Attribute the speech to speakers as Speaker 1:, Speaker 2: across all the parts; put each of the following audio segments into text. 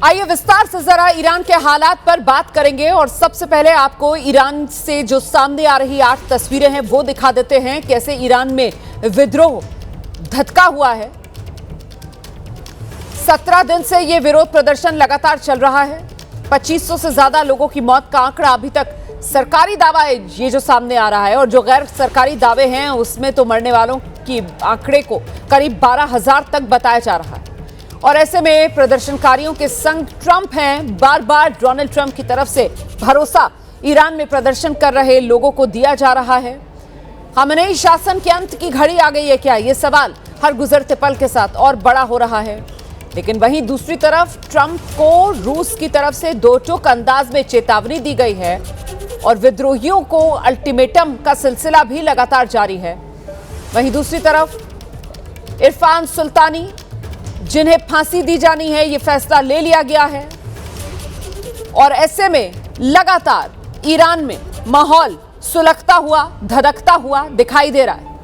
Speaker 1: आइए विस्तार से जरा ईरान के हालात पर बात करेंगे और सबसे पहले आपको ईरान से जो सामने आ रही 8 तस्वीरें हैं वो दिखा देते हैं। कैसे ईरान में विद्रोह धधका हुआ है। 17 दिन से ये विरोध प्रदर्शन लगातार चल रहा है। 2500 से ज्यादा लोगों की मौत का आंकड़ा अभी तक सरकारी दावा है ये जो सामने आ रहा है, और जो गैर सरकारी दावे हैं उसमें तो मरने वालों की आंकड़े को करीब 12,000 तक बताया जा रहा है। और ऐसे में प्रदर्शनकारियों के संग ट्रंप हैं। बार बार डोनाल्ड ट्रंप की तरफ से भरोसा ईरान में प्रदर्शन कर रहे लोगों को दिया जा रहा है। खामेनेई शासन के अंत की घड़ी आ गई है क्या, ये सवाल हर गुजरते पल के साथ और बड़ा हो रहा है। लेकिन वहीं दूसरी तरफ ट्रंप को रूस की तरफ से दो टूक अंदाज में चेतावनी दी गई है और विद्रोहियों को अल्टीमेटम का सिलसिला भी लगातार जारी है। वहीं दूसरी तरफ इरफान सुल्तानी जिन्हें फांसी दी जानी है, यह फैसला ले लिया गया है। और ऐसे में लगातार ईरान में माहौल सुलगता हुआ, धधकता हुआ दिखाई दे रहा है।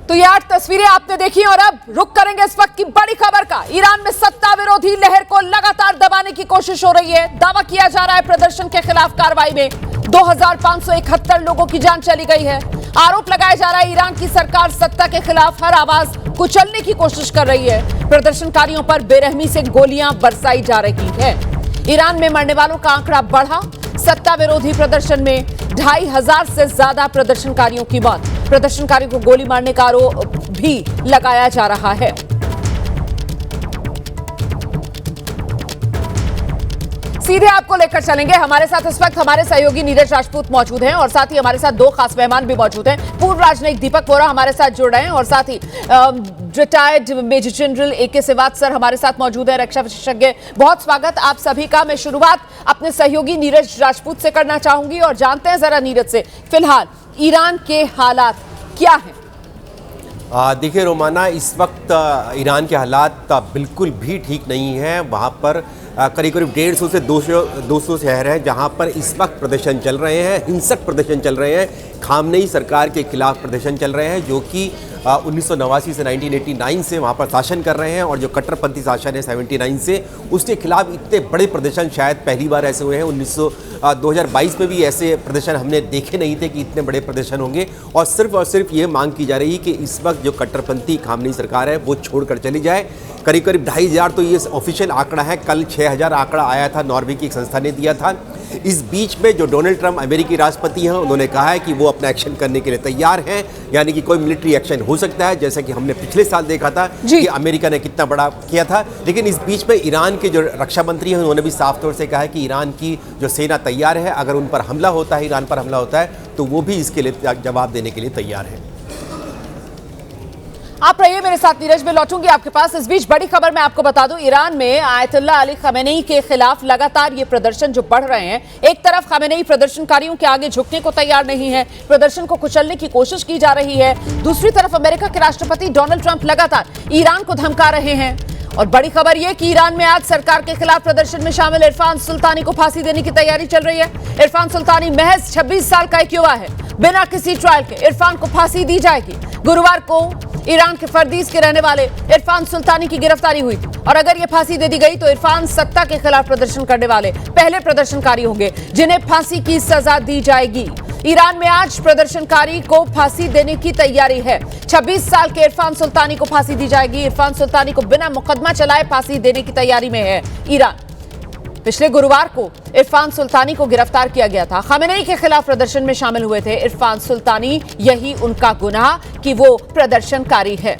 Speaker 1: तो ये 8 तस्वीरें आपने देखी और अब रुक करेंगे इस वक्त की बड़ी खबर का। ईरान में सत्ता विरोधी लहर को लगातार दबाने की कोशिश हो रही है। दावा किया जा रहा है प्रदर्शन के खिलाफ कार्रवाई में 2571 लोगों की जान चली गई है। आरोप लगाया जा रहा है ईरान की सरकार सत्ता के खिलाफ हर आवाज कुचलने की कोशिश कर रही है। प्रदर्शनकारियों पर बेरहमी से गोलियां बरसाई जा रही है। ईरान में मरने वालों का आंकड़ा बढ़ा। सत्ता विरोधी प्रदर्शन में 2500 से ज्यादा प्रदर्शनकारियों की मौत। प्रदर्शनकारियों को गोली मारने का आरोप भी लगाया जा रहा है। सीधे आपको लेकर चलेंगे। हमारे साथ इस वक्त हमारे सहयोगी नीरज राजपूत मौजूद हैं और साथ ही हमारे साथ दो खास मेहमान भी मौजूद हैं। पूर्व राजनयिक दीपक वोरा हमारे साथ जुड़ रहे हैं और साथ ही रिटायर्ड मेजर जनरल AK सेवात सर हमारे साथ मौजूद है, रक्षा विशेषज्ञ। बहुत स्वागत आप सभी का। मैं शुरुआत अपने सहयोगी नीरज राजपूत से करना चाहूंगी और जानते हैं जरा नीरज से फिलहाल ईरान के हालात क्या हैं।
Speaker 2: देखिए रोमाना, इस वक्त ईरान के हालात बिल्कुल भी ठीक नहीं है। वहाँ पर करीब करीब 150 से 200 शहर हैं जहाँ पर इस वक्त प्रदर्शन चल रहे हैं, हिंसक प्रदर्शन चल रहे हैं। खामनेई सरकार के खिलाफ प्रदर्शन चल रहे हैं जो कि 1989 से 1989 से वहाँ पर शासन कर रहे हैं, और जो कट्टरपंथी शासन है 79 से, उसके खिलाफ इतने बड़े प्रदर्शन शायद पहली बार ऐसे हुए हैं। 2022 में भी ऐसे प्रदर्शन हमने देखे नहीं थे कि इतने बड़े प्रदर्शन होंगे। और सिर्फ ये मांग की जा रही है कि इस वक्त जो कट्टरपंथी खामनेई सरकार है वो छोड़कर चली जाए। करीब करीब 2500 तो ये ऑफिशियल आंकड़ा है। कल 6000 आंकड़ा आया था, नॉर्वे की एक संस्था ने दिया था। इस बीच में जो डोनाल्ड ट्रंप अमेरिकी राष्ट्रपति हैं उन्होंने कहा है कि वो अपना एक्शन करने के लिए तैयार हैं, यानी कि कोई मिलिट्री एक्शन हो सकता है, जैसा कि हमने पिछले साल देखा था कि अमेरिका ने कितना बड़ा किया था। लेकिन इस बीच में ईरान के जो रक्षा मंत्री हैं उन्होंने भी साफ तौर से कहा है कि ईरान की जो सेना तैयार है, अगर उन पर हमला होता है, ईरान पर हमला होता है, तो वो भी इसके लिए जवाब देने के लिए तैयार है।
Speaker 1: आप रहिए मेरे साथ, नीरज में लौटूंगी आपके पास। इस बीच बड़ी खबर मैं आपको बता दूं, ईरान में आयतुल्लाह अली खामेनेई के खिलाफ लगातार ये प्रदर्शन जो बढ़ रहे हैं। एक तरफ खामेनेई प्रदर्शनकारियों के आगे झुकने को तैयार नहीं है, प्रदर्शन को कुचलने की कोशिश की जा रही है। दूसरी तरफ अमेरिका के राष्ट्रपति डोनाल्ड ट्रंप लगातार ईरान को धमका रहे हैं। और बड़ी खबर यह कि ईरान में आज सरकार के खिलाफ प्रदर्शन में शामिल इरफान सुल्तानी को फांसी देने की तैयारी चल रही है। इरफान सुल्तानी महज 26 साल का एक युवा है। बिना किसी ट्रायल के इरफान को फांसी दी जाएगी। गुरुवार को ईरान के फर्दीस के रहने वाले इरफान सुल्तानी की गिरफ्तारी हुई थी और अगर यह फांसी दे दी गई तो इरफान सत्ता के खिलाफ प्रदर्शन करने वाले पहले प्रदर्शनकारी होंगे जिन्हें फांसी की सजा दी जाएगी। ईरान में आज प्रदर्शनकारी को फांसी देने की तैयारी है। 26 साल के इरफान सुल्तानी को फांसी दी जाएगी। इरफान सुल्तानी को बिना मुकदमा चलाए फांसी देने की तैयारी में है ईरान। पिछले गुरुवार को इरफान सुल्तानी को गिरफ्तार किया गया था। खामेनेई के खिलाफ प्रदर्शन में शामिल हुए थे इरफान सुल्तानी। यही उनका गुनाह कि वो प्रदर्शनकारी है।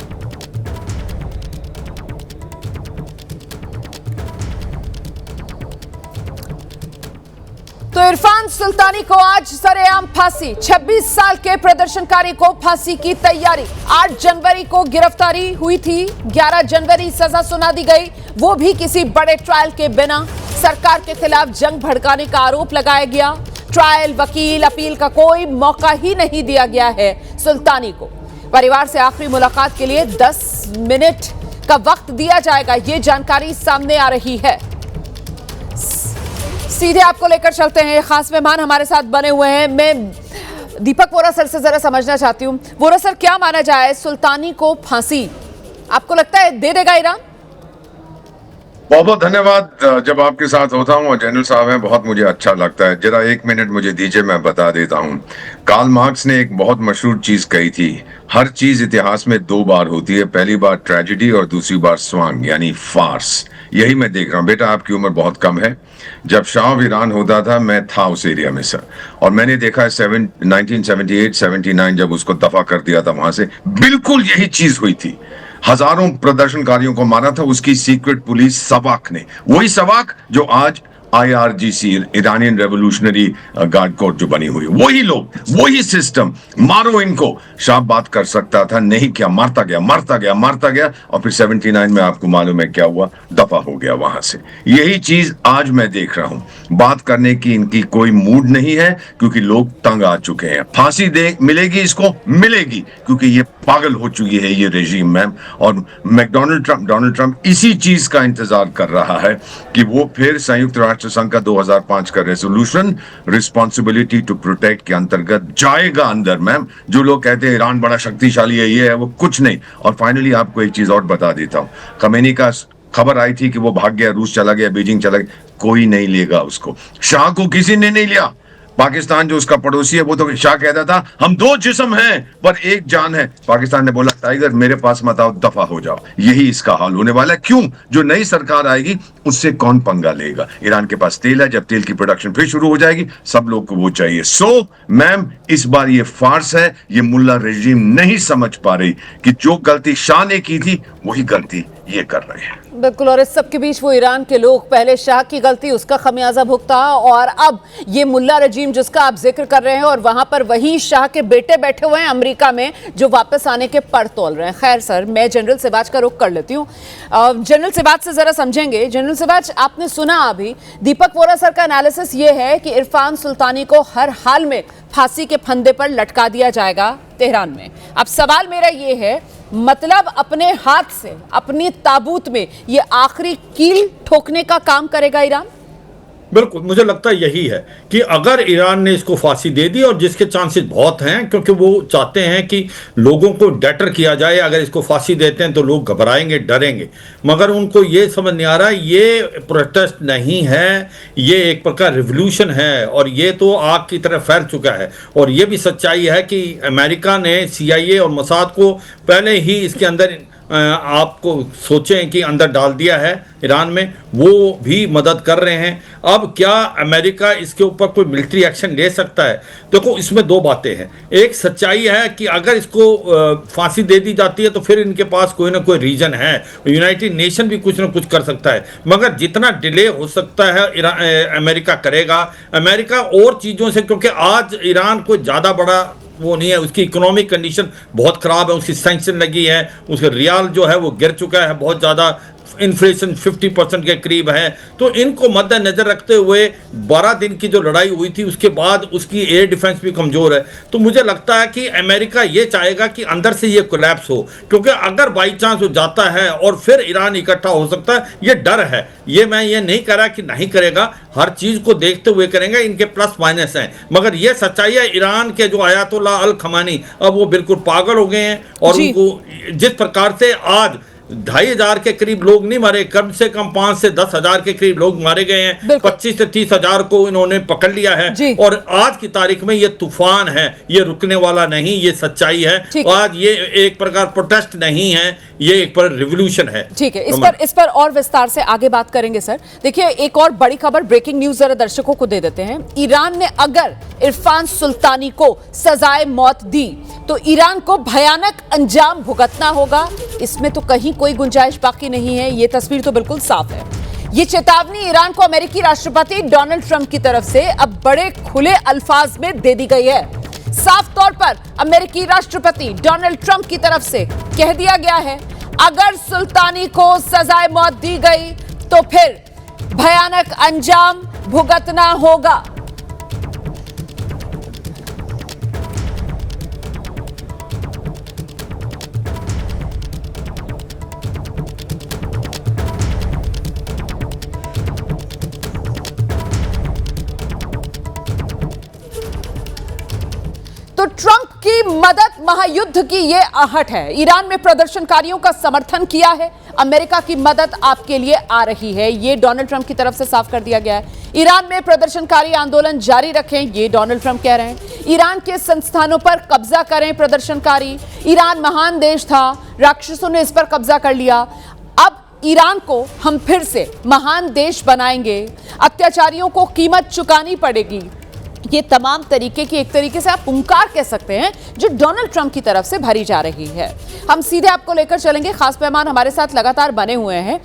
Speaker 1: तो इरफान सुल्तानी को आज सरेआम फांसी। 26 साल के प्रदर्शनकारी को फांसी की तैयारी। 8 जनवरी को गिरफ्तारी हुई थी, 11 जनवरी सजा सुना दी गई, वो भी किसी बड़े ट्रायल के बिना। सरकार के खिलाफ जंग भड़काने का आरोप लगाया गया। ट्रायल, वकील, अपील का कोई मौका ही नहीं दिया गया है सुल्तानी को। परिवार से आखिरी मुलाकात के लिए 10 मिनट का वक्त दिया जाएगा, ये जानकारी सामने आ रही है। सीधे आपको लेकर चलते हैं, खास मेहमान हमारे साथ बने हुए हैं। मैं दीपक वोरा सर से जरा समझना चाहती हूँ। वोरा सर, क्या माना जाए, सुल्तानी को फांसी आपको लगता है दे देगा ईरान?
Speaker 3: बहुत बहुत धन्यवाद। जब आपके साथ होता हूँ और जनरल साहब हैं, बहुत मुझे अच्छा लगता है। जरा 1 मिनट मुझे दीजिए, मैं बता देता हूँ। कार्ल मार्क्स ने एक बहुत मशहूर चीज कही थी, हर चीज इतिहास में 2 बार होती है, पहली बार ट्रेजेडी और दूसरी बार स्वांग यानी फार्स। यही मैं देख रहा हूँ। बेटा, आपकी उम्र बहुत कम है। जब शाह ऑफ ईरान होता था, मैं था उस एरिया में सर, और मैंने देखा 1978-79 जब उसको दफा कर दिया था वहां से, बिल्कुल यही चीज हुई थी। हजारों प्रदर्शनकारियों को मारा था उसकी सीक्रेट पुलिस सवाक ने, वही सवाक जो आज IRGC Iranian revolutionary guard core जो बनी हुई, वही लोग, वही सिस्टम। मारो इनको। शाह बात कर सकता था, नहीं क्या, मारता गया मारता गया मारता गया, और फिर 79 में आपको मालूम है क्या हुआ, दफा हो गया वहां से। यही चीज आज मैं देख रहा हूं। बात करने की इनकी कोई मूड नहीं है, क्योंकि लोग तंग आ चुके हैं। फांसी दे मिलेगी इसको, मिलेगी, क्योंकि ये पागल हो चुकी है ये रेजिम मैम। और डोनाल्ड ट्रंप इसी चीज का इंतजार कर रहा है कि वो फिर संयुक्त राष्ट्र संघ का 2005 का रेजोल्यूशन रिस्पॉन्सिबिलिटी टू प्रोटेक्ट के अंतर्गत जाएगा अंदर मैम। जो लोग कहते हैं ईरान बड़ा शक्तिशाली है, ये है, वो कुछ नहीं। और फाइनली आपको एक चीज और बता देता हूं, खमेनी का खबर आई थी कि वो भाग गया, रूस चला गया, बीजिंग चला गया, कोई नहीं लेगा उसको। शाह को किसी ने नहीं लिया। पाकिस्तान जो उसका पड़ोसी है, वो तो शाह कहता था हम 2 जिस्म हैं पर 1 जान है। पाकिस्तान ने बोला टाइगर मेरे पास मत आओ, दफा हो जाओ। यही इसका हाल होने वाला है। क्यों? जो नई सरकार आएगी उससे कौन पंगा लेगा? ईरान के पास तेल है, जब तेल की प्रोडक्शन फिर शुरू हो जाएगी, सब लोग को वो चाहिए। सो मैम, इस बार ये फार्स है। ये मुल्ला रेजिम नहीं समझ पा रही कि जो गलती शाह ने की थी वही गलती ये कर रहे हैं।
Speaker 1: बिल्कुल, और इस सब के बीच वो ईरान के लोग, पहले शाह की गलती, उसका खमियाजा भुगता, और अब ये मुल्ला रजीम जिसका आप जिक्र कर रहे हैं, और वहां पर वही शाह के बेटे बैठे हुए हैं अमेरिका में, जो वापस आने के पर तोल रहे हैं। खैर सर, मैं जनरल सिवाच का रुख कर लेती हूँ। जनरल सिवाच से जरा समझेंगे। जनरल सिवाच, आपने सुना अभी दीपक वोरा सर का एनालिसिस ये है कि इरफान सुल्तानी को हर हाल में फांसी के फंदे पर लटका दिया जाएगा तेहरान में। अब सवाल मेरा ये है, मतलब अपने हाथ से, अपनी ताबूत में ये आखिरी कील ठोकने का काम करेगा ईरान?
Speaker 4: बिल्कुल, मुझे लगता है यही है कि अगर ईरान ने इसको फांसी दे दी, और जिसके चांसेस बहुत हैं, क्योंकि वो चाहते हैं कि लोगों को डेटर किया जाए। अगर इसको फांसी देते हैं तो लोग घबराएंगे, डरेंगे, मगर उनको ये समझ नहीं आ रहा ये प्रोटेस्ट नहीं है, ये एक प्रकार रिवॉल्यूशन है, और ये तो आग की तरह फैल चुका है। और ये भी सच्चाई है कि अमेरिका ने CIA और मोसाद को पहले ही इसके अंदर आपको सोचें कि अंदर डाल दिया है ईरान में, वो भी मदद कर रहे हैं। अब क्या अमेरिका इसके ऊपर कोई मिलिट्री एक्शन ले सकता है? देखो, इसमें 2 बातें हैं। एक सच्चाई है कि अगर इसको फांसी दे दी जाती है तो फिर इनके पास कोई ना कोई रीजन है, यूनाइटेड नेशन भी कुछ ना कुछ कर सकता है, मगर जितना डिले हो सकता है अमेरिका करेगा। अमेरिका और चीज़ों से, क्योंकि आज ईरान कोई ज़्यादा बड़ा वो नहीं है, उसकी इकोनॉमिक कंडीशन बहुत ख़राब है, उसकी सैंक्शन लगी है, उसका रियाल जो है वो गिर चुका है बहुत ज़्यादा, इन्फ्लेशन 50% के करीब है। तो इनको मद्देनजर रखते हुए 12 दिन की जो लड़ाई हुई थी उसके बाद उसकी एयर डिफेंस भी कमज़ोर है। तो मुझे लगता है कि अमेरिका ये चाहेगा कि अंदर से ये कोलैप्स हो, क्योंकि अगर बाई चांस हो जाता है और फिर ईरान इकट्ठा हो सकता है, ये डर है। ये मैं ये नहीं कह रहा कि नहीं करेगा, हर चीज़ को देखते हुए करेंगे, इनके प्लस माइनस हैं, मगर ये सच्चाई है ईरान के जो आयतुल्लाह अल खमानी अब वो बिल्कुल पागल हो गए हैं। और उनको जिस प्रकार से आज 2,500 के करीब लोग नहीं मारे, कम से कम 5 से 10 हजार के करीब लोग मारे गए हैं, 25 से 30 हजार को इन्होंने पकड़ लिया है। और आज की तारीख में ये तूफान है, ये रुकने वाला नहीं, ये सच्चाई है। आज ये एक प्रकार प्रोटेस्ट नहीं है, ये एक पर रिवॉल्यूशन है।
Speaker 1: ठीक है, इस पर और विस्तार से आगे बात करेंगे सर। देखिए, एक और बड़ी खबर, ब्रेकिंग न्यूज जरा दर्शकों को दे देते हैं। ईरान ने अगर इरफान सुल्तानी को सजाए मौत दी तो ईरान को भयानक अंजाम भुगतना होगा, इसमें तो कहीं कोई गुंजाइश बाकी नहीं है। ये तस्वीर तो बिल्कुल साफ है। ये चेतावनी ईरान को अमेरिकी राष्ट्रपति डोनाल्ड ट्रंप की तरफ से अब बड़े खुले अल्फाज में दे दी गई है। साफ तौर पर अमेरिकी राष्ट्रपति डोनाल्ड ट्रंप की तरफ से कह दिया गया है, अगर सुल्तानी को सजाए मौत दी गई तो फिर भयानक अंजाम भुगतना होगा। तो ट्रंप की मदद महायुद्ध की ये आहट है। ईरान में प्रदर्शनकारियों का समर्थन किया है, अमेरिका की मदद आपके लिए आ रही है, ये डोनाल्ड ट्रंप की तरफ से साफ कर दिया गया है। ईरान में प्रदर्शनकारी आंदोलन जारी रखें, ये डोनाल्ड ट्रंप कह रहे हैं। ईरान के संस्थानों पर कब्जा करें प्रदर्शनकारी। ईरान महान देश था, राक्षसों ने इस पर कब्जा कर लिया, अब ईरान को हम फिर से महान देश बनाएंगे, अत्याचारियों को कीमत चुकानी पड़ेगी। ये तमाम तरीके की, एक तरीके से आप पुकार कह सकते हैं, जो डोनाल्ड ट्रंप की तरफ से भरी जा रही है। हम सीधे आपको लेकर चलेंगे, खास मेहमान हमारे साथ लगातार बने हुए हैं।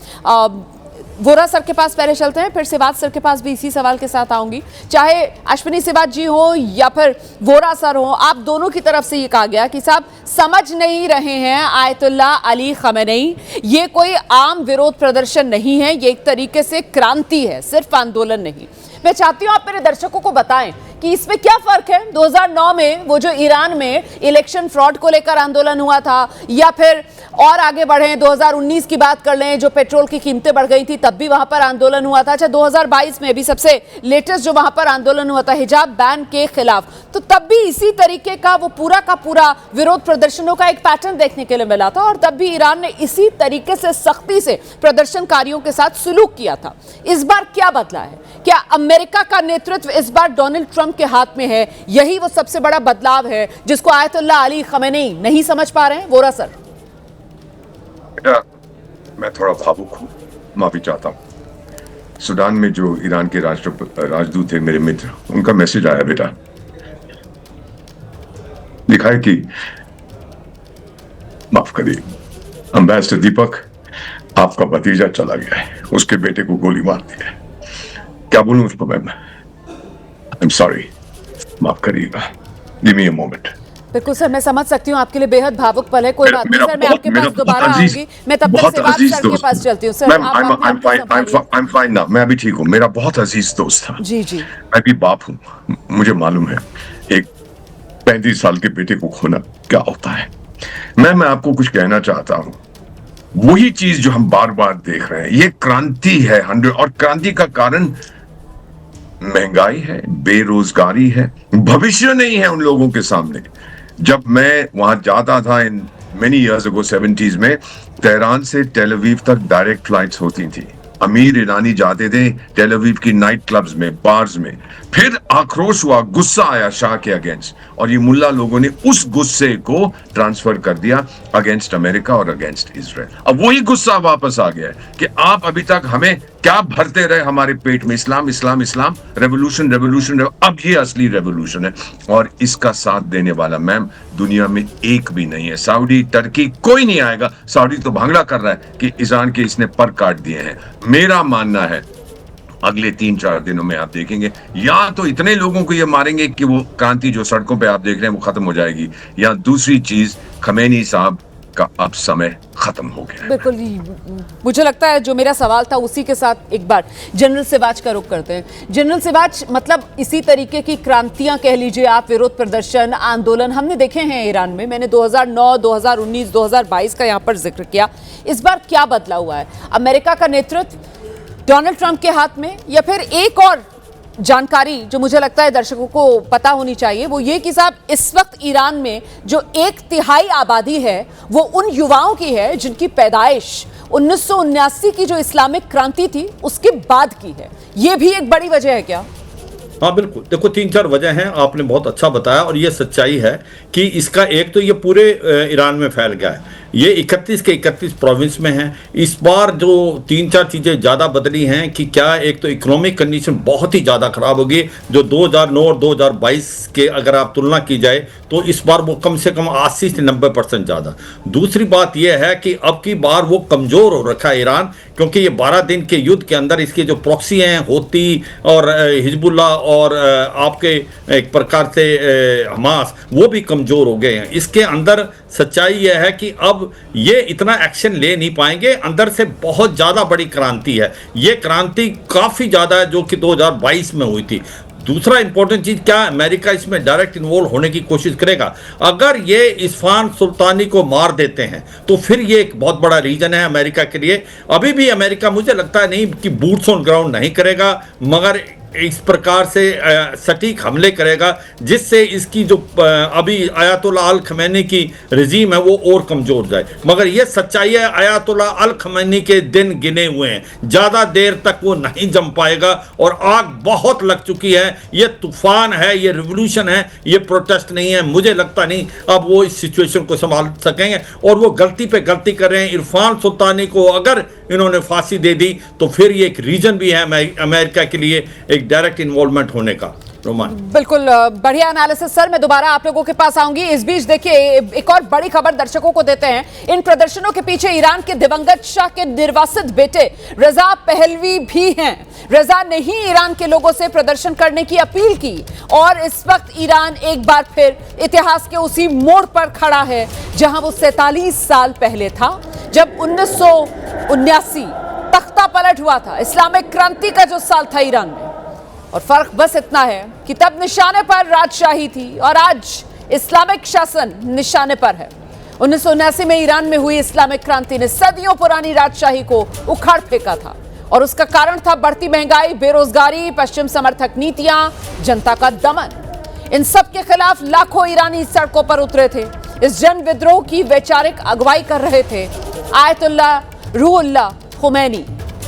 Speaker 1: वोरा सर के पास पहले चलते हैं, फिर सिवाज सर के पास भी इसी सवाल के साथ आऊंगी। चाहे अश्विनी सिवाज जी हो या फिर वोरा सर हो, आप दोनों की तरफ से ये कहा गया कि साहब समझ नहीं रहे हैं आयतुल्ला अली खमेनेई, ये कोई आम विरोध प्रदर्शन नहीं है, ये एक तरीके से क्रांति है, सिर्फ आंदोलन नहीं। मैं चाहती हूं आप मेरे दर्शकों को बताएं कि इसमें क्या फर्क है 2009 में वो जो ईरान में इलेक्शन फ्रॉड को लेकर आंदोलन हुआ था, या फिर और आगे बढ़े 2019 की बात कर लें, जो पेट्रोल की कीमतें बढ़ गई थी तब भी वहां पर आंदोलन हुआ था। अच्छा, 2022 में भी सबसे लेटेस्ट जो वहां पर आंदोलन हुआ था हिजाब बैन के खिलाफ, तो तब भी इसी तरीके का वो पूरा का पूरा विरोध प्रदर्शनों का एक पैटर्न देखने के लिए मिला था, और तब भी ईरान ने इसी तरीके से सख्ती से प्रदर्शनकारियों के साथ सुलूक किया था। इस बार क्या बदला है? क्या अमेरिका का नेतृत्व इस बार डोनाल्ड ट्रंप के हाथ में है? यही वो सबसे बड़ा बदलाव है जिसको आयतुल्ला अली खमेनेई नहीं समझ पा रहे हैं। वोरा सर।
Speaker 3: बेटा, मैं थोड़ा भावुक हूँ, माफी चाहता हूँ। सूडान में जो ईरान के राजदूत थे, मेरे मित्र, उनका मैसेज आया बेटा, लिखा है कि माफ करिए एम्बेसडर दीपक, आपका भतीजा चला गया है, उसके बेटे को गोली मार दी है। क्या बोलूं उसको मैम? आई एम सॉरी, माफ करिएगा, गिव मी अ मोमेंट।
Speaker 1: बिल्कुल सर, मैं समझ सकती हूँ आपके लिए बेहद भावुक पल है। कोई बात नहीं सर, मैं आपके पास दोबारा आऊंगी। मैं तब तक सिवाज सर के पास चलती हूँ। सर
Speaker 3: I'm fine now, मैं अभी ठीक हूँ। मेरा बहुत अजीज दोस्त था।
Speaker 1: जी जी।
Speaker 3: मैं भी बाप हूँ, मुझे मालूम है एक 35 साल के बेटे को खोना क्या होता है। मैं आपको कुछ कहना चाहता हूँ, वही चीज जो हम बार बार देख रहे हैं, ये क्रांति है 100, और क्रांति का कारण महंगाई है, बेरोजगारी है, भविष्य नहीं है उन लोगों के सामने। जब मैं वहां जाता था in many years ago 70s में, तेहरान से टेल अवीव तक डायरेक्ट फ्लाइट्स होती थी। अमीर ईरानी जाते थे टेल अवीव की नाइट क्लब्स में, बार्स में। फिर आक्रोश हुआ, गुस्सा आया शाह के अगेंस्ट, और ये मुल्ला लोगों ने उस गुस्से को ट्रांसफर कर दिया अगेंस्ट अमेरिका और अगेंस्ट इजराइल। अब वही गुस्सा वापस आ गया है कि आप अभी तक हमें क्या भरते रहे हमारे पेट में, इस्लाम इस्लाम इस्लाम, रेवोल्यूशन रेवोल्यूशन। अब ये असली रेवोल्यूशन है, और इसका साथ देने वाला मैम दुनिया में एक भी नहीं है। सऊदी, टर्की, कोई नहीं आएगा। सऊदी तो भांगड़ा कर रहा है कि ईरान के इसने पर काट दिए हैं। मेरा मानना है अगले 3-4 दिनों में आप देखेंगे, या तो इतने लोगों को ये मारेंगे कि वो क्रांति जो सड़कों पे आप देख रहे हैं वो खत्म हो जाएगी, या दूसरी चीज खमेनी साहब का अब समय खत्म हो गया।
Speaker 1: बिल्कुल, मुझे लगता है जो मेरा सवाल था उसी के साथ एक बार जनरल सिवाज का रुख करते हैं। जनरल सिवाज, मतलब इसी तरीके की क्रांतियां कह लीजिए आप, विरोध प्रदर्शन, आंदोलन हमने देखे हैं ईरान में। मैंने 2009, 2019, 2022 का यहाँ पर जिक्र किया। इस बार क्या बदला हुआ है? अमेरिका का नेतृत्व डोनाल्ड ट्रंप के हाथ में, या फिर एक और जानकारी जो मुझे लगता है दर्शकों को पता होनी चाहिए, वो ये कि साहब इस वक्त ईरान में जो 1/3 आबादी है वो उन युवाओं की है जिनकी पैदाइश 1979 की जो इस्लामिक क्रांति थी उसके बाद की है। ये भी एक बड़ी वजह है क्या?
Speaker 4: हाँ बिल्कुल, देखो 3-4 वजह हैं, आपने बहुत अच्छा बताया, और ये सच्चाई है कि इसका एक तो ये पूरे ईरान में फैल गया है। ये 31 के 31 प्रोविंस में है। इस बार जो 3-4 चीज़ें ज़्यादा बदली हैं कि क्या, एक तो इकोनॉमिक कंडीशन बहुत ही ज़्यादा ख़राब होगी, जो 2009 और 2022 के अगर आप तुलना की जाए तो इस बार वो कम से कम 80 से 90% ज़्यादा। दूसरी बात यह है कि अब की बार वो कमज़ोर हो रखा है ईरान, क्योंकि ये 12 दिन के युद्ध के अंदर इसके जो प्रॉक्सी हैं, होती और हिजबुल्लाह और आपके एक प्रकार से हमास, वो भी कमज़ोर हो गए हैं। इसके अंदर सच्चाई यह है कि अब ये इतना एक्शन ले नहीं पाएंगे। अंदर से बहुत ज़्यादा बड़ी क्रांति है, ये क्रांति काफ़ी ज़्यादा है जो कि 2022 में हुई थी। दूसरा इंपॉर्टेंट चीज क्या, अमेरिका इसमें डायरेक्ट इन्वॉल्व होने की कोशिश करेगा। अगर ये इस्फहान सुल्तानी को मार देते हैं तो फिर ये एक बहुत बड़ा रीजन है अमेरिका के लिए। अभी भी अमेरिका मुझे लगता है नहीं कि बूट्स ऑन ग्राउंड नहीं करेगा, मगर इस प्रकार से सटीक हमले करेगा जिससे इसकी जो अभी आयतुल्ला अल खमैनी की रजीम है वो और कमजोर जाए। मगर ये सच्चाई है, आयतुल्ला अल खमैनी के दिन गिने हुए हैं, ज़्यादा देर तक वो नहीं जम पाएगा और आग बहुत लग चुकी है। ये तूफान है, ये रिवोल्यूशन है, ये प्रोटेस्ट नहीं है। मुझे लगता नहीं अब वो इस सिचुएशन को संभाल सकेंगे और वो गलती पे गलती कर रहे हैं। इरफान सुल्तानी को अगर इन्होंने फांसी दे दी तो फिर ये एक रीजन भी है अमेरिका के लिए एक डायरेक्ट इन्वॉल्वमेंट होने का। रोमान,
Speaker 1: बिल्कुल बढ़िया एनालिसिस सर। मैं दोबारा आप लोगों के पास आऊंगी। इस बीच देखिए एक और बड़ी खबर दर्शकों को देते हैं। इन प्रदर्शनों के पीछे ईरान के दिवंगत शाह के निर्वासित बेटे रजा पहलवी भी हैं। रजा ने ही ईरान के लोगों से प्रदर्शन करने की अपील की और इस वक्त ईरान एक बार फिर इतिहास के उसी मोड़ पर खड़ा है जहां वो 47 साल पहले था, जब 1979 तख्ता पलट हुआ था, इस्लामिक क्रांति का जो साल था ईरान में। और फर्क बस इतना है कि तब निशाने पर राजशाही थी और आज इस्लामिक शासन निशाने पर है। 1979 में ईरान में हुई इस्लामिक क्रांति ने सदियों पुरानी राजशाही को उखाड़ फेंका था और उसका कारण था बढ़ती महंगाई, बेरोजगारी, पश्चिम समर्थक नीतियां, जनता का दमन। इन सब के खिलाफ लाखों ईरानी सड़कों पर उतरे थे। इस जन विद्रोह की वैचारिक अगुवाई कर रहे थे आयतुल्ला रूहुल्लाह खुमैनी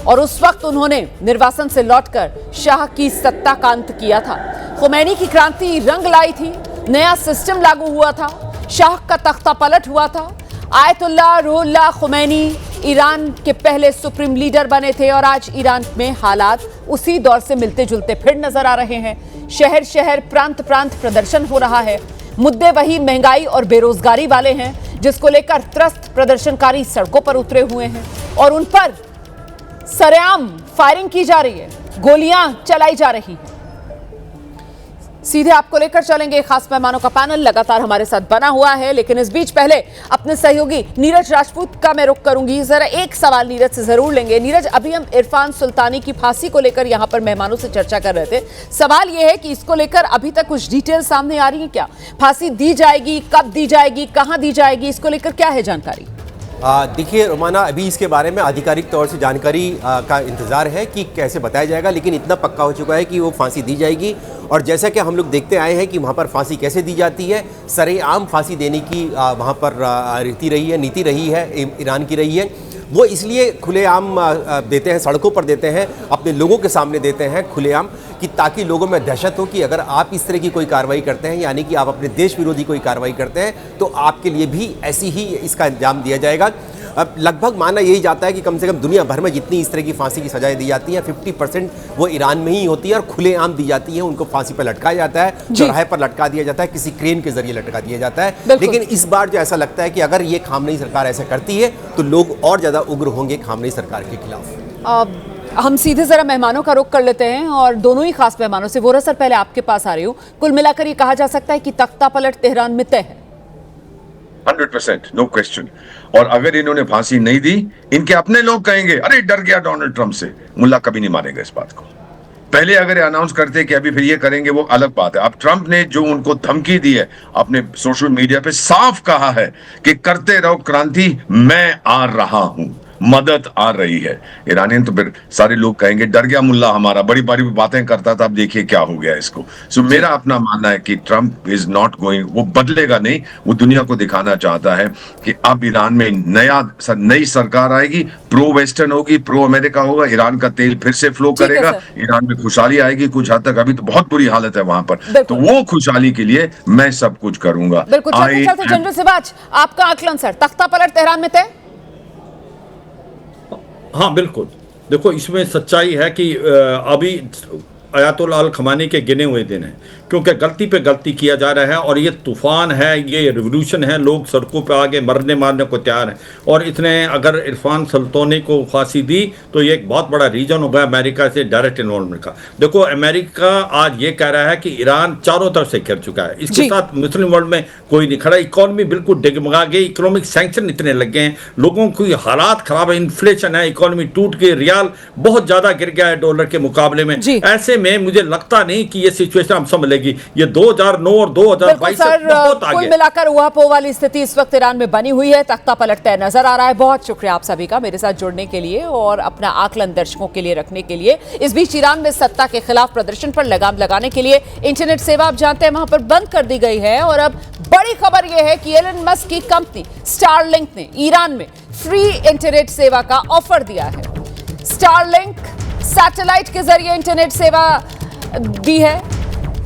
Speaker 1: और उस वक्त उन्होंने निर्वासन से लौटकर शाह की सत्ता का अंत किया था। खुमैनी की क्रांति रंग लाई थी, नया सिस्टम लागू हुआ था, शाह का तख्ता पलट हुआ था। आयतुल्ला रूहुल्लाह खुमैनी ईरान के पहले सुप्रीम लीडर बने थे और आज ईरान में हालात उसी दौर से मिलते जुलते फिर नजर आ रहे हैं। शहर शहर, प्रांत प्रांत प्रदर्शन हो रहा है। मुद्दे वही महंगाई और बेरोजगारी वाले हैं जिसको लेकर त्रस्त प्रदर्शनकारी सड़कों पर उतरे हुए हैं और उन पर सरेआम फायरिंग की जा रही है, गोलियां चलाई जा रही हैं। सीधे आपको लेकर चलेंगे। खास मेहमानों का पैनल लगातार हमारे साथ बना हुआ है, लेकिन इस बीच पहले अपने सहयोगी नीरज राजपूत का मैं रुख करूंगी। जरा एक सवाल नीरज से जरूर लेंगे। नीरज, अभी हम इरफान सुल्तानी की फांसी को लेकर यहां पर मेहमानों से चर्चा कर रहे थे। सवाल यह है कि इसको लेकर अभी तक कुछ डिटेल सामने आ रही है क्या? फांसी दी जाएगी, कब दी जाएगी, कहां दी जाएगी, इसको लेकर क्या है जानकारी?
Speaker 2: देखिए रोमाना, अभी इसके बारे में आधिकारिक तौर से जानकारी का इंतज़ार है कि कैसे बताया जाएगा, लेकिन इतना पक्का हो चुका है कि वो फांसी दी जाएगी। और जैसा कि हम लोग देखते आए हैं कि वहाँ पर फांसी कैसे दी जाती है, सरेआम फांसी देने की वहाँ पर नीति रही है, ईरान की रही है। वो इसलिए खुलेआम देते हैं, सड़कों पर देते हैं, अपने लोगों के सामने देते हैं खुलेआम, कि ताकि लोगों में दहशत हो कि अगर आप इस तरह की कोई कार्रवाई करते हैं, यानी कि आप अपने देश विरोधी कोई कार्रवाई करते हैं, तो आपके लिए भी ऐसी ही इसका अंजाम दिया जाएगा। अब लगभग माना यही जाता है कि कम से कम दुनिया भर में जितनी इस तरह की फांसी की सजाएं दी जाती हैं, 50% वो ईरान में ही होती है और खुलेआम दी जाती है। उनको फांसी पर लटकाया जाता है, चौराहे पर लटका दिया जाता है, किसी क्रेन के जरिए लटका दिया जाता है। लेकिन इस बार जो ऐसा लगता है कि अगर ये खामनेई सरकार ऐसा करती है तो लोग और ज़्यादा उग्र होंगे खामनेई सरकार के खिलाफ।
Speaker 1: हम सीधे जरा मेहमानों का रुख कर लेते हैं और दोनों ही खास मेहमानों से। वोरा सर, पहले आपके पास आ रही हूँ। कुल मिलाकर ये कहा जा सकता है कि तख्ता पलट तेहरान में तय है।
Speaker 3: 100%, नो क्वेश्चन। और अगर इन्होंने फांसी नहीं दी, इनके अपने लोग कहेंगे अरे डर गया डोनाल्ड ट्रंप से। मुल्ला कभी नहीं मानेगा इस बात को। पहले अगर ये अनाउंस करते कि अभी फिर ये करेंगे, वो अलग बात है। अब ट्रंप ने जो उनको धमकी दी है, अपने सोशल मीडिया पे साफ कहा है कि करते रहो क्रांति, मैं आ रहा हूं, मदद आ रही है। ईरानियन तो फिर सारे लोग कहेंगे डर गया मुल्ला हमारा, बड़ी बड़ी बातें करता था, अब देखिए क्या हो गया इसको। सो मेरा अपना मानना है कि ट्रंप इज नॉट गोइंग, वो बदलेगा नहीं। वो दुनिया को दिखाना चाहता है कि अब ईरान में नई सरकार आएगी, प्रो वेस्टर्न होगी, प्रो अमेरिका होगा, ईरान का तेल फिर से फ्लो करेगा, ईरान में खुशहाली आएगी कुछ हद तक। अभी तो बहुत बुरी हालत है वहां पर, तो वो खुशहाली के लिए मैं सब कुछ करूंगा।
Speaker 1: बिल्कुल। जनरल सिबाच, आपका आकलन सर, तख्ता पलट तेहरान में तय?
Speaker 4: हाँ बिल्कुल। देखो, इसमें सच्चाई है कि अभी आयतुल्ला अल खमैनी के गिने हुए दिन हैं, क्योंकि गलती पे गलती किया जा रहा है और ये तूफान है, ये रिवोल्यूशन है। लोग सड़कों पे आगे मरने मारने को तैयार हैं और इतने अगर इरफान सुल्तानी को फांसी दी तो ये एक बहुत बड़ा रीजन होगा अमेरिका से डायरेक्ट इन्वॉल्वमेंट का। देखो, अमेरिका आज ये कह रहा है कि ईरान चारों तरफ से घिर चुका है, इसके साथ मुस्लिम वर्ल्ड में कोई नहीं खड़ा। इकोनॉमी बिल्कुल डगमगा गई, इकोनॉमिक सैंक्शन इतने लग गए हैं, लोगों की हालात खराब है, इन्फ्लेशन है, इकोनॉमी टूट गई, रियाल बहुत ज्यादा गिर गया है डॉलर के मुकाबले में। ऐसे में मुझे लगता नहीं कि ये सिचुएशन हम संभलेगी। ये 2009 और 2022 से बहुत आगे।
Speaker 1: कुल मिलाकर ऊहापोह वाली स्थिति इस वक्त ईरान में बनी हुई है, तख्ता पलट तय नजर आ रहा है। बहुत शुक्रिया आप सभी का मेरे साथ जुड़ने के लिए और अपना आकलन दर्शकों के लिए रखने के लिए। इस बीच ईरान में सत्ता के खिलाफ प्रदर्शन पर लगाम लगाने के लिए इंटरनेट सेवा आप जानते हैं वहां पर बंद कर दी गई है। और अब बड़ी खबर यह है कि एलन मस्क की कंपनी स्टारलिंक ने ईरान में फ्री इंटरनेट सेवा का ऑफर दिया है। स्टारलिंक सैटेलाइट के जरिए इंटरनेट सेवा दी है।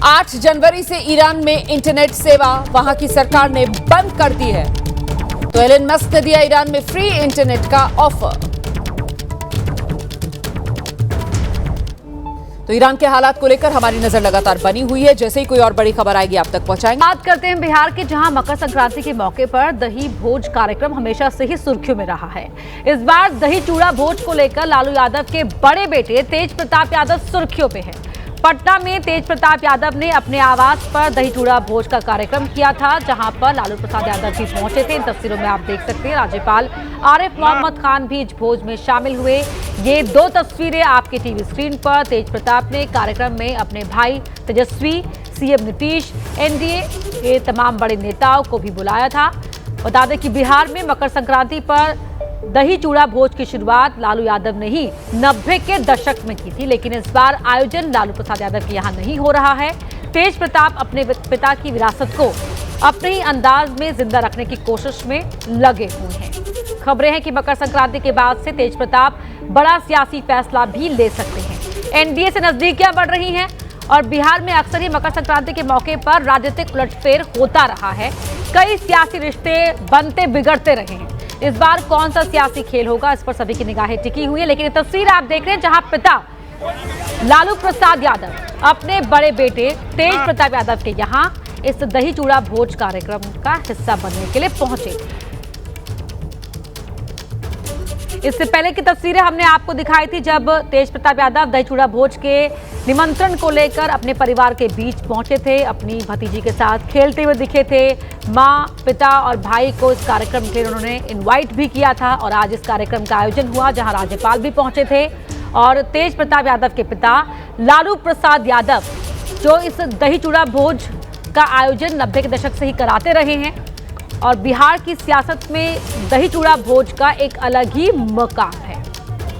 Speaker 1: 8 जनवरी से ईरान में इंटरनेट सेवा वहां की सरकार ने बंद कर दी है। तो एलन मस्क ने दिया ईरान में फ्री इंटरनेट का ऑफर। तो ईरान के हालात को लेकर हमारी नजर लगातार बनी हुई है। जैसे ही कोई और बड़ी खबर आएगी आप तक पहुंचाएंगे।
Speaker 5: बात करते हैं बिहार के, जहां मकर संक्रांति के मौके पर दही भोज कार्यक्रम हमेशा से ही सुर्खियों में रहा है। इस बार दही चूड़ा भोज को लेकर लालू यादव के बड़े बेटे तेज प्रताप यादव सुर्खियों पे है। पटना में तेज प्रताप यादव ने अपने आवास पर दही चूड़ा भोज का कार्यक्रम किया था, जहां पर लालू प्रसाद यादव भी पहुंचे थे। इन तस्वीरों में आप देख सकते हैं राज्यपाल आरिफ मोहम्मद खान भी इस भोज में शामिल हुए। ये 2 तस्वीरें आपके टीवी स्क्रीन पर। तेज प्रताप ने कार्यक्रम में अपने भाई तेजस्वी, सीएम नीतीश, एनडीए के तमाम बड़े नेताओं को भी बुलाया था। बता दें कि बिहार में मकर संक्रांति पर दही चूड़ा भोज की शुरुआत लालू यादव ने ही 90 के दशक में की थी, लेकिन इस बार आयोजन लालू प्रसाद यादव के यहाँ नहीं हो रहा है। तेज प्रताप अपने पिता की विरासत को अपने ही अंदाज में जिंदा रखने की कोशिश में लगे हुए हैं। खबरें हैं कि मकर संक्रांति के बाद से तेज प्रताप बड़ा सियासी फैसला भी ले सकते हैं। एनडीए से नजदीकियां बढ़ रही हैं और बिहार में अक्सर ही मकर संक्रांति के मौके पर राजनीतिक उलटफेर होता रहा है। कई सियासी रिश्ते बनते बिगड़ते रहे हैं। इस बार कौन सा सियासी खेल होगा, इस पर सभी की निगाहें टिकी हुई है। लेकिन ये तस्वीर आप देख रहे हैं जहां पिता लालू प्रसाद यादव अपने बड़े बेटे तेज प्रताप यादव के यहाँ इस दही चूड़ा भोज कार्यक्रम का हिस्सा बनने के लिए पहुंचे। इससे पहले की तस्वीरें हमने आपको दिखाई थी जब तेज प्रताप यादव दही चूड़ा भोज के निमंत्रण को लेकर अपने परिवार के बीच पहुंचे थे। अपनी भतीजी के साथ खेलते हुए दिखे थे। मां, पिता और भाई को इस कार्यक्रम के उन्होंने इनवाइट भी किया था और आज इस कार्यक्रम का आयोजन हुआ जहां राज्यपाल भी पहुंचे थे। और तेज प्रताप यादव के पिता लालू प्रसाद यादव जो इस दही चूड़ा भोज का आयोजन 90 के दशक से ही कराते रहे हैं और बिहार की सियासत में दही चूड़ा भोज का एक अलग ही मकाम है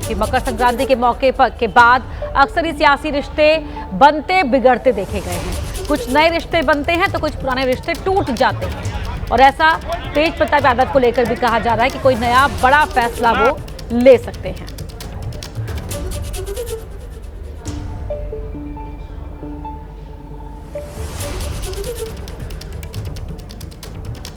Speaker 5: कि मकर संक्रांति के मौके पर के बाद अक्सर ही सियासी रिश्ते बनते बिगड़ते देखे गए हैं। कुछ नए रिश्ते बनते हैं तो कुछ पुराने रिश्ते टूट जाते हैं और ऐसा तेज प्रताप यादव को लेकर भी कहा जा रहा है कि कोई नया बड़ा फैसला वो ले सकते हैं।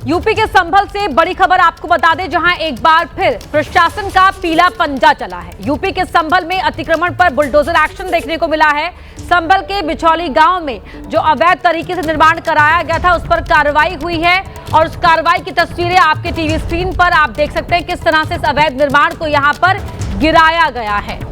Speaker 5: यूपी के संभल से बड़ी खबर आपको बता दें, जहां एक बार फिर प्रशासन का पीला पंजा चला है। यूपी के संभल में अतिक्रमण पर बुलडोजर एक्शन देखने को मिला है। संभल के बिचौली गांव में जो अवैध तरीके से निर्माण कराया गया था उस पर कार्रवाई हुई है और उस कार्रवाई की तस्वीरें आपके टीवी स्क्रीन पर आप देख सकते हैं किस तरह से इस अवैध निर्माण को यहां पर गिराया गया है।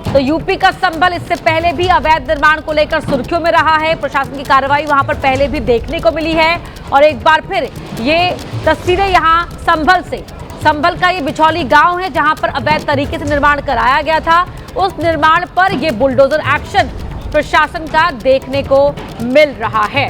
Speaker 5: तो यूपी का संभल इससे पहले भी अवैध निर्माण को लेकर सुर्खियों में रहा है। प्रशासन की कार्रवाई वहां पर पहले भी देखने को मिली है और एक बार फिर ये तस्वीरें यहां संभल का ये बिचौली गांव है जहां पर अवैध तरीके से निर्माण कराया गया था। उस निर्माण पर ये बुलडोजर एक्शन प्रशासन का देखने को मिल रहा है।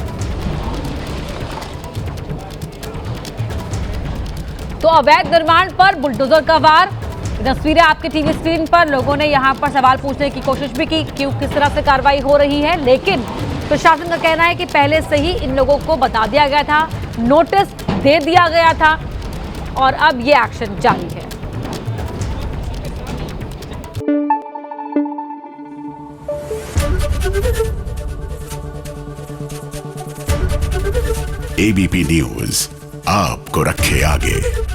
Speaker 5: तो अवैध निर्माण पर बुलडोजर का वार, तस्वीरें आपके टीवी स्क्रीन पर। लोगों ने यहां पर सवाल पूछने की कोशिश भी की क्यों किस तरह से कार्रवाई हो रही है, लेकिन प्रशासन का कहना है कि पहले से ही इन लोगों को बता दिया गया था, नोटिस दे दिया गया था और अब ये एक्शन जारी है।
Speaker 6: एबीपी न्यूज आपको रखे आगे।